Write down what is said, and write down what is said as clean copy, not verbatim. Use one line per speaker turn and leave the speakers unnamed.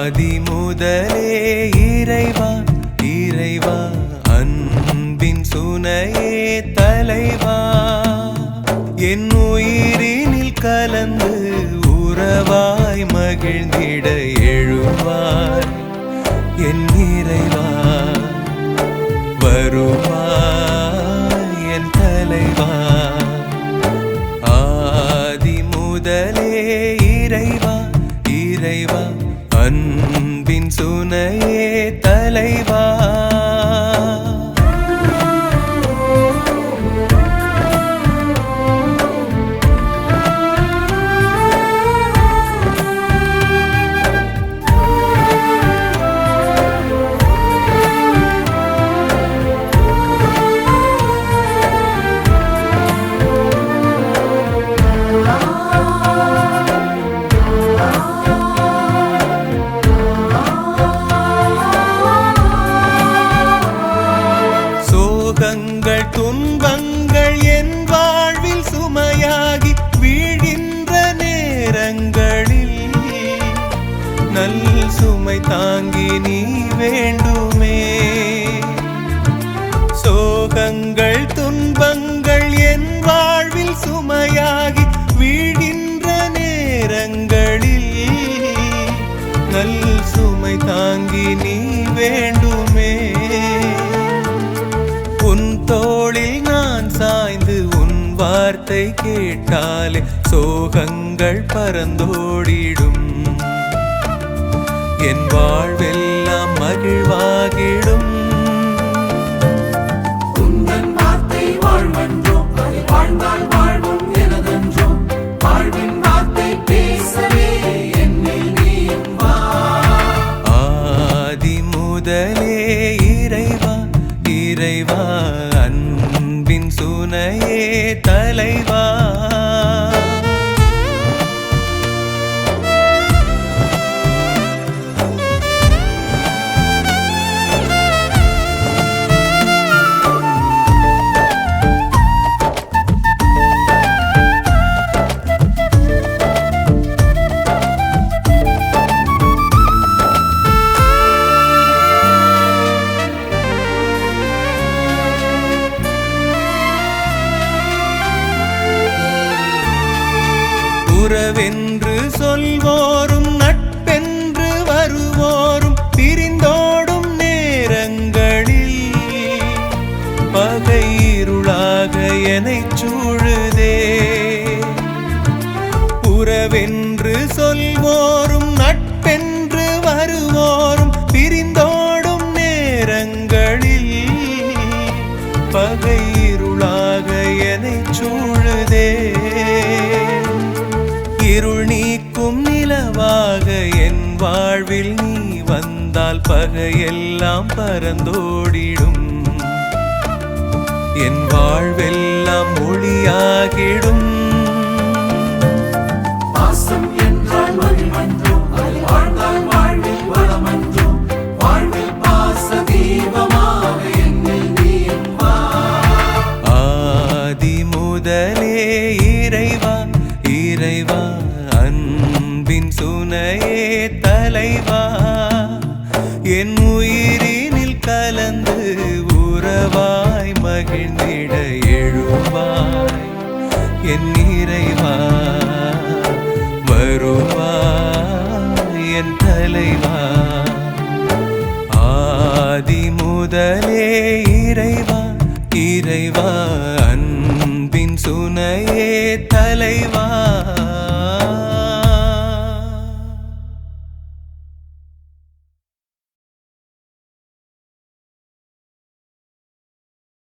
ஆதி முதலே இறைவா இறைவா அன்பின் சுனையே தலைவா என் உயிரினில் கலந்து உறவாய் மகிழ்ந்திட எழுவாய் என் இறைவா வருவாய் என் தலைவா ஆதி முதலே இறைவா இறைவா அன்பின் சுனையே தலைவா சோகங்கள் துன்பங்கள் என் வாழ்வில் சுமையாகி வீழ்கின்ற நேரங்களில் நல் சுமை தாங்கி நீ வேண்டுமே சோகங்கள் துன்பங்கள் என் வாழ்வில் சுமையாகி வீழ்கின்ற நேரங்களில் நல் சுமை தாங்கி நீ வேண்டுமே உன் தோளில் நான் சாய்ந்து உன் வார்த்தை கேட்டாலே சோகங்கள் பறந்தோடிடும் என் வாழ்வெல்லாம் மகிழ்வாகிடும்
உந்தன் வார்த்தை வாழ்வன்றோ அது வாழ்ந்தால் வாழ்வும் எனதன்றோ வாழ்வின் வார்த்தை பேசவே என்னில் நீயும் வா
ஆதி முதலே இறைவா இறைவா அன்பின் சுனையே தலைவா உறவென்று சொல்வோரும் நட்பென்று வருவோரும் பிரிந்தோடும் நேரங்களில் பகை இருளாக என்னைச் சூழுதே உறவென்று சொல்வோரும் நட்பென்று வருவோரும் பிரிந்தோடும் நேரங்களில் பகை இருளாக என்னைச் சூழுதே இருள் நீக்கும் நிலவாக என் வாழ்வில் நீ வந்தால் பகையெல்லாம் பறந்தோடிடும் என் வாழ்வெல்லாம் ஒளியாகிடும்
பாசம் என்றால் மகிழ்வன்றோ அது வாழ்ந்தால் வாழ்வில் வளமன்றோ வாழ்வில் பாச தீபமாக என்னில் நீயும் வா
ஆதி முதலே இறைவா இறைவா அன்பின் சுனையே தலைவா என் உயிரினில் கலந்து உறவாய் மகிழ்ந்திட எழுவாய் என் இறைவா வருவாய் என் தலைவா ஆதி முதலே இறைவா இறைவா அன்பின் சுனையே தலைவா